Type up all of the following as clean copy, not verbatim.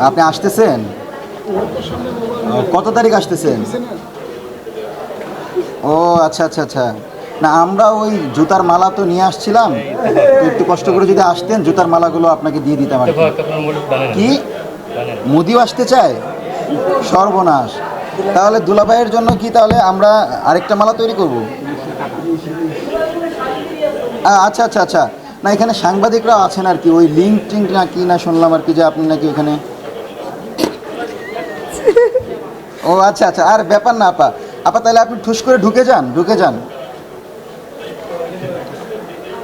আপনি আসতেছেন? কত তারিখ আসতেছেন? ও আচ্ছা আচ্ছা আচ্ছা। না আমরা ওই জুতার মালা তো নিয়ে আসছিলাম, তো একটু কষ্ট করে যদি আসতেন জুতার মালাগুলো আপনাকে দিয়ে দিতাম আর কি। কি মুদিও আসতে চায়? সর্বনাশ। তাহলে দুলাভাইয়ের জন্য কি তাহলে আমরা আরেকটা মালা তৈরি করব? আচ্ছা আচ্ছা আচ্ছা। না এখানে সাংবাদিকরা আছেন আর কি, ওই লিঙ্ক টিঙ্ক না কি না শুনলাম আর কি, যে আপনি নাকি ওখানে। ও আচ্ছা আচ্ছা, আর ব্যাপার না আপা। আপা তাহলে আপনি ঠুস করে ঢুকে যান, ঢুকে যান।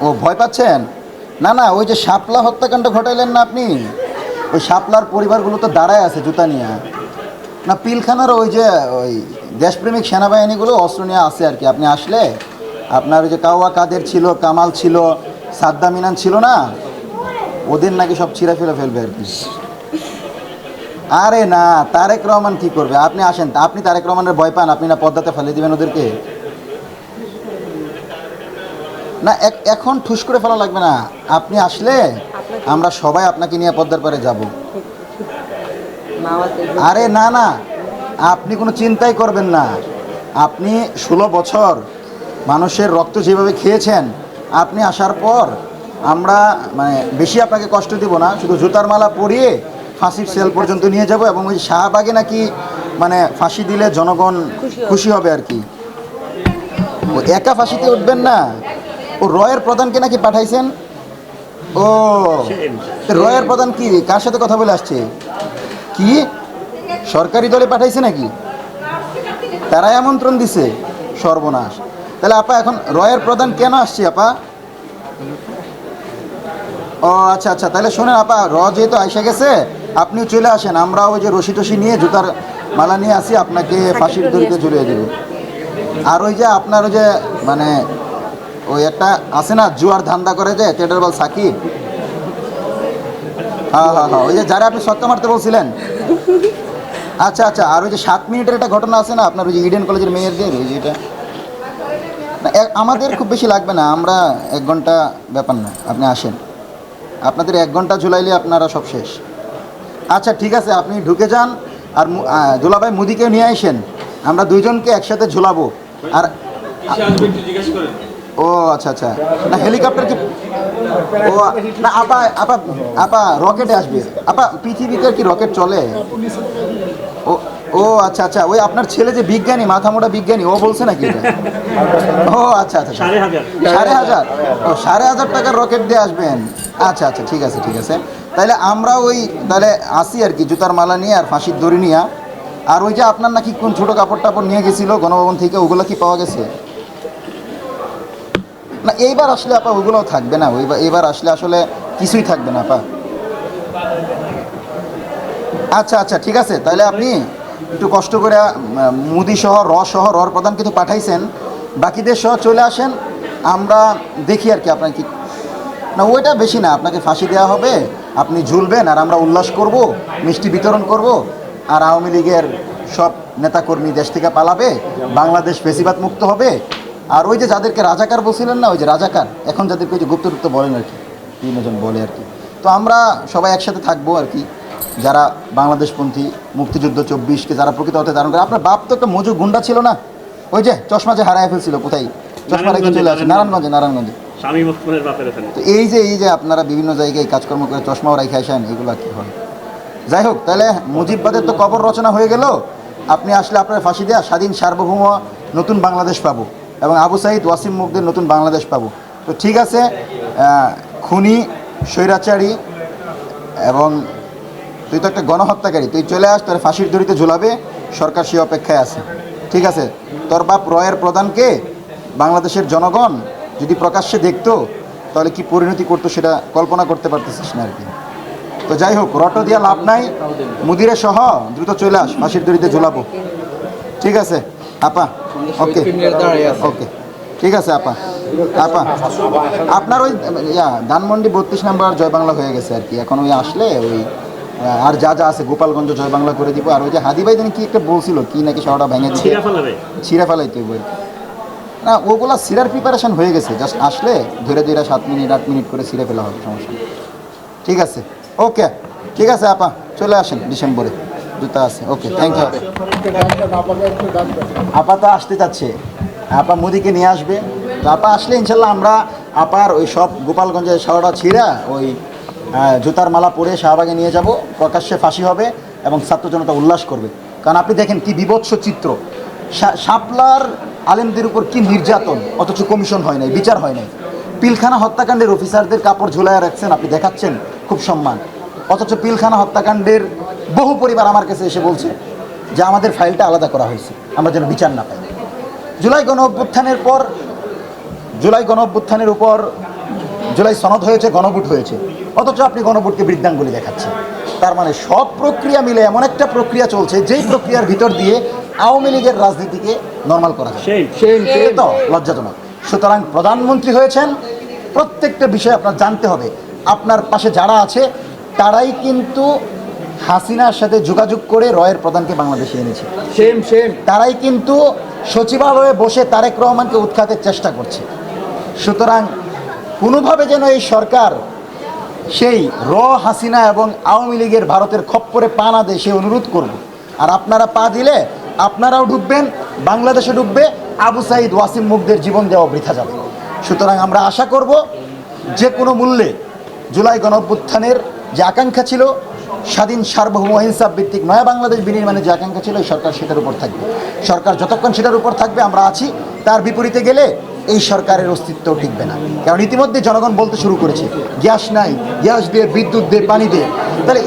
ও ভয় পাচ্ছেন? না না, ওই যে শাপলা হত্যাকাণ্ড ঘটাইলেন না আপনি, ওই শাপলার পরিবারগুলো তো দাঁড়ায় আছে জুতা নিয়ে। না পিলখানার ওই যে ওই দেশপ্রেমিক সেনাবাহিনীগুলো অস্ত্র নিয়ে আসে আর কি। আপনি আসলে আপনার ওই যে কাওয়া কাদের ছিল, কামাল ছিল, সাদ্দাম ইনান ছিল না, ওদের নাকি সব ছিঁড়া ফেলে ফেলবে আর কি। আরে না, তারেক রহমান কি করবে? আপনি আসেন, আপনি তারেক রহমানের ভয় পান? আপনি না পদ্মাতে ফেলে দিবেন ওদেরকে? না এখন ঠুস করে ফেলা লাগবে না, আপনি আসলে আমরা সবাই আপনাকে নিয়ে পদ্মার পারে যাব। আরে না না, আপনি কোনো চিন্তাই করবেন না। আপনি 16 বছর মানুষের রক্ত যেভাবে খেয়েছেন, আপনি আসার পর আমরা মানে বেশি আপনাকে কষ্ট দিব না, শুধু জুতার মালা পরিয়ে ফাঁসির সেল পর্যন্ত নিয়ে যাব, এবং ওই শাহবাগে নাকি মানে ফাঁসি দিলে জনগণ খুশি হবে আর কি। ও একা ফাঁসিতে উঠবেন না, ও রয়ের প্রধানকে নাকি পাঠাইছেন। ও রয়ের প্রধান কি কার সাথে কথা বলে আসছে? কি সরকারি দলে পাঠাইছে নাকি? তারাই আমন্ত্রণ দিছে? সর্বনাশ। তাহলে আপা এখন রয়ের প্রধান কেন আসছে আপা? ও আচ্ছা আচ্ছা, তাহলে শোনেন আপা, যেহেতু আইসা গেছে, আপনিও চলে আসেন, আমরা ওই যে রশি টসি নিয়ে জুতার মালা নিয়ে আসি, আপনাকে ফাঁসির দড়িতে ঝুলিয়ে দেব। আর ওই যে আপনার ওই যে মানে ওই একটা আছে না জুয়ার ধান্দা করে যে টেডারবাল সাকিব, হ্যাঁ হ্যাঁ হ্যাঁ, ওই যে যারা আপনি সত্য মারতে বলছিলেন। আচ্ছা আচ্ছা, আর ওই যে 7 মিনিটের একটা ঘটনা আছে না আপনার, ওই যে ইডেন কলেজের মেয়েরদের, ওই যে এটা না, আমাদের খুব বেশি লাগবে না, আমরা 1 ঘন্টা ব্যাপার না, আপনি আসেন। আপনাদের 1 ঘন্টা ঝুলাইলে আপনারা সব শেষ। আচ্ছা ঠিক আছে, আপনি ঢুকে যান। আর দুলাভাই মুদিকেও নিয়ে আসেন, আমরা দুইজনকে একসাথে ঝুলাবো। আর ও আচ্ছা আচ্ছা, না হেলিকপ্টার কি? ও না আপা আপা আপা রকেটে আসবে আপা, পৃথিবীতে কি রকেট চলে? ও ও আচ্ছা আচ্ছা, ওই আপনার ছেলে যে বিজ্ঞানী, মাথা মোটা বিজ্ঞানী, ও বলছে নাকি এটা? ও আচ্ছা আচ্ছা, 1,500 ও 1,500 টাকার রকেট দিয়ে আসবেন? আচ্ছা আচ্ছা ঠিক আছে ঠিক আছে। তাহলে আমরা ওই তাহলে আসি আর কি, জুতার মালা নিয়ে আর ফাঁসির দড়ি নিয়ে। আর ওই যে আপনার নাকি কোন ছোটো কাপড় টাপড় নিয়ে গেছিলো গণভবন থেকে, ওগুলো কি পাওয়া গেছে? না এইবার আসলে আপা ওগুলোও থাকবে না, এইবার আসলে আসলে কিছুই থাকবে না আপা। আচ্ছা আচ্ছা ঠিক আছে, তাহলে আপনি একটু কষ্ট করে মুদি সহ রর প্রধান কিন্তু পাঠাইছেন, বাকিদের সহ চলে আসেন, আমরা দেখি আর কি আপনার কি। না ওইটা বেশি না, আপনাকে ফাঁসি দেওয়া হবে, আপনি ঝুলবেন আর আমরা উল্লাস করব, মিষ্টি বিতরণ করব, আর আওয়ামী লীগের সব নেতাকর্মী দেশ থেকে পালাবে, বাংলাদেশ ফেসিবাদ মুক্ত হবে। আর ওই যে যাদেরকে রাজাকার বলছিলেন না, ওই যে রাজাকার, এখন যাদেরকে ওই যে গুপ্ত বলেন আর কি, তিনজন বলে আর কি, তো আমরা সবাই একসাথে থাকবো আর কি, যারা বাংলাদেশপন্থী, মুক্তিযুদ্ধ 24কে যারা প্রকৃত অর্থে ধারণ করে। আপনার বাপ তো একটা মজুর গুন্ডা ছিল না, ওই যে চশমা যে হারায় ফেলছিল, কোথায় চশমা রেখে চলে আসে? নারায়ণগঞ্জে। তো এই যে আপনারা বিভিন্ন জায়গায় কাজকর্ম করে চশমাও রেখে আসেন, এগুলো কি হয়? যাই হোক, তাহলে মুজিববাদের তো কবর রচনা হয়ে গেল, আপনি আসলে আপনার ফাঁসি দেওয়া স্বাধীন সার্বভৌম নতুন বাংলাদেশ পাবো, এবং আবু সাইদ ওয়াসিম মুগ্ধের নতুন বাংলাদেশ পাবো। তো ঠিক আছে, খুনি, স্বৈরাচারী এবং তুই তো একটা গণহত্যাকারী, তুই চলে আস, তোর ফাঁসির দড়িতে ঝুলাবে, সরকার সে অপেক্ষায় আছে। ঠিক আছে, তোর বাপ রয়ের প্রধানকে বাংলাদেশের জনগণ যদি প্রকাশ্যে দেখতো, তাহলে কি পরিণতি করতো সেটা কল্পনা করতে পারতেছিস না আর কি। তো যাই হোক, রটো দিয়া লাভ নাই, মুদিরে সহ দ্রুত চলে আস, ফাঁসির দড়িতে ঝুলাবো। ঠিক আছে আপা, ওকে ওকে, ঠিক আছে আপা। আপা আপনার ওই ধানমন্ডি 32 নম্বর জয় বাংলা হয়ে গেছে আর কি, এখন ওই আসলে ওই আর যা যা আছে গোপালগঞ্জ জয় বাংলা করে দিব। আর ওই যে হাদি ভাই দিন কি একটা বলছিল, কি নাকি শহরটা ভেঙে দিচ্ছে, ছিঁড়া ফেলাইতে বই না, ওগুলা সিরার প্রিপারেশন হয়ে গেছে, জাস্ট আসলে ধীরে ধীরে 7 মিনিট 8 মিনিট করে ছিঁড়ে ফেলা হবে, সমস্যা নেই। ঠিক আছে, ওকে। ঠিক আছে আপা, চলে আসেন ডিসেম্বরে, জুতা আছে। ওকে, থ্যাংক ইউ। আপা তো আসতে চাচ্ছে, আপা মোদিকে নিয়ে আসবে। তো আপা আসলে ইনশাল্লাহ আমরা আপার ওই সব গোপালগঞ্জের শাওড়া ছিঁড়া ওই জুতার মালা পরে শাহবাগে নিয়ে যাব, প্রকাশ্যে ফাঁসি হবে এবং ছাত্র জনতা উল্লাস করবে। কারণ আপনি দেখেন কি বিভৎস চিত্র, শাপলার আলেমদের উপর কি নির্যাতন, অথচ কমিশন হয় নাই, বিচার হয় নাই। পিলখানা হত্যাকাণ্ডের অফিসারদের কাপড় ঝুলাইয়া রাখছেন, আপনি দেখাচ্ছেন খুব সম্মান, অথচ পিলখানা হত্যাকাণ্ডের বহু পরিবার আমার কাছে এসে বলছে যে আমাদের ফাইলটা আলাদা করা হয়েছে, আমরা যেন বিচার না পাই। জুলাই গণ অভ্যুত্থানের পর, জুলাই গণ অভ্যুত্থানের উপর জুলাই সনদ হয়েছে, গণভোট হয়েছে, অথচ আপনি গণভোটকে বৃদ্ধাঙ্গুলি দেখাচ্ছেন। তার মানে সব প্রক্রিয়া মিলে এমন একটা প্রক্রিয়া চলছে যেই প্রক্রিয়ার ভিতর দিয়ে আওয়ামী লীগের রাজনীতিকে নর্মাল করা যায়। সেই তো লজ্জাজনক। সুতরাং প্রধানমন্ত্রী হয়েছেন, প্রত্যেকটা বিষয় আপনার জানতে হবে। আপনার পাশে যারা আছে তারাই কিন্তু হাসিনার সাথে যোগাযোগ করে রয়ের প্রধানকে বাংলাদেশে এনেছে। তারাই কিন্তু সচিবালয়ে বসে তারেক রহমানকে উৎখাতের চেষ্টা করছে। সুতরাং কোনোভাবে যেন এই সরকার সেই হাসিনা এবং আওয়ামী লীগের ভারতের খপ্পরে পা না দেয়, সে অনুরোধ করব। আর আপনারা পা দিলে আপনারাও ডুববেন, বাংলাদেশে ডুববে, আবু সাইদ ওয়াসিম মুগদের জীবন দেওয়া বৃথা যাবে। সুতরাং আমরা আশা করব যে কোনো মূল্যে জুলাই গণঅভ্যুত্থানের যে আকাঙ্ক্ষা ছিল, স্বাধীন সার্বভৌম অহিংসা ভিত্তিক নয়া বাংলাদেশ বিনির্মাণের যে আকাঙ্ক্ষা ছিল, এই সরকার সেটার উপর থাকবে। সরকার যতক্ষণ সেটার উপর থাকবে আমরা আছি। তার বিপরীতে গেলে এই সরকারের অস্তিত্ব টিকবে না। কারণ ইতিমধ্যে জনগণ বলতে শুরু করেছে গ্যাস নাই, গ্যাস দিয়ে, বিদ্যুৎ দিয়ে, পানি দিয়ে। তাহলে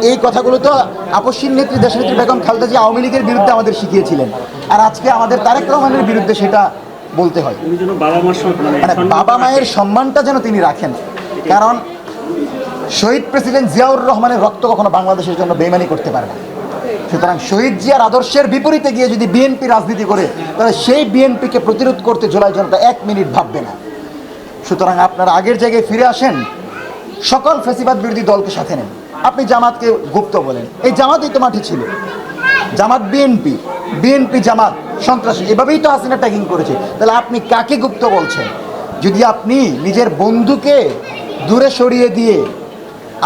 এই কথাগুলো তো আপসীন নেত্রী দেশনেত্রী বেগম খালেদা জিয়া আওয়ামী লীগের বিরুদ্ধে আমাদের শিখিয়েছিলেন, আর আজকে আমাদের তারেক রহমানের বিরুদ্ধে সেটা বলতে হয়। মানে বাবা মায়ের সম্মানটা যেন তিনি রাখেন। কারণ শহীদ প্রেসিডেন্ট জিয়াউর রহমানের রক্ত কখনো বাংলাদেশের জন্য বেইমানি করতে পারে না। সুতরাং শহীদ জিয়ার আদর্শের বিপরীতে গিয়ে যদি বিএনপি রাজনীতি করে, তাহলে সেই বিএনপিকে প্রতিরোধ করতে জুলাই জনতা 1 মিনিট ভাববে না। সুতরাং আপনারা আগের জায়গায় ফিরে আসেন, সকল ফ্যাসিবাদ বিরোধী দলকে সাথে নেন। আপনি জামাতকে গুপ্ত বলেন, এই জামাতই তো মাঠে ছিল। জামাত বিএনপি, বিএনপি জামাত সন্ত্রাসী, এভাবেই তো হাসিনা ট্যাগিং করেছে। তাহলে আপনি কাকে গুপ্ত বলছেন? যদি আপনি নিজের বন্ধুকে দূরে সরিয়ে দিয়ে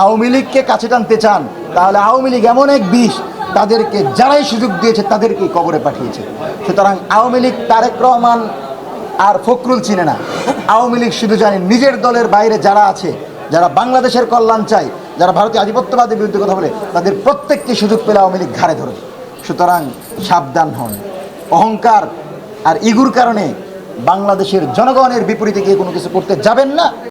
আওয়ামী লীগকে কাছে টানতে চান, তাহলে আওয়ামী লীগ এমন এক বিষ, তাদেরকে যারাই সুযোগ দিয়েছে তাদেরকেই কবরে পাঠিয়েছে। সুতরাং আওয়ামী লীগ তারেক রহমান আর ফখরুল চিনে না। আওয়ামী লীগ শুধু জানে নিজের দলের বাইরে যারা আছে, যারা বাংলাদেশের কল্যাণ চায়, যারা ভারতীয় আধিপত্যবাদের বিরুদ্ধে কথা বলে, তাদের প্রত্যেককে সুযোগ পেলে আওয়ামী লীগ ঘাড়ে ধরবে। সুতরাং সাবধান হন। অহংকার আর ইগুর কারণে বাংলাদেশের জনগণের বিপরীতে গিয়ে কোনো কিছু করতে যাবেন না।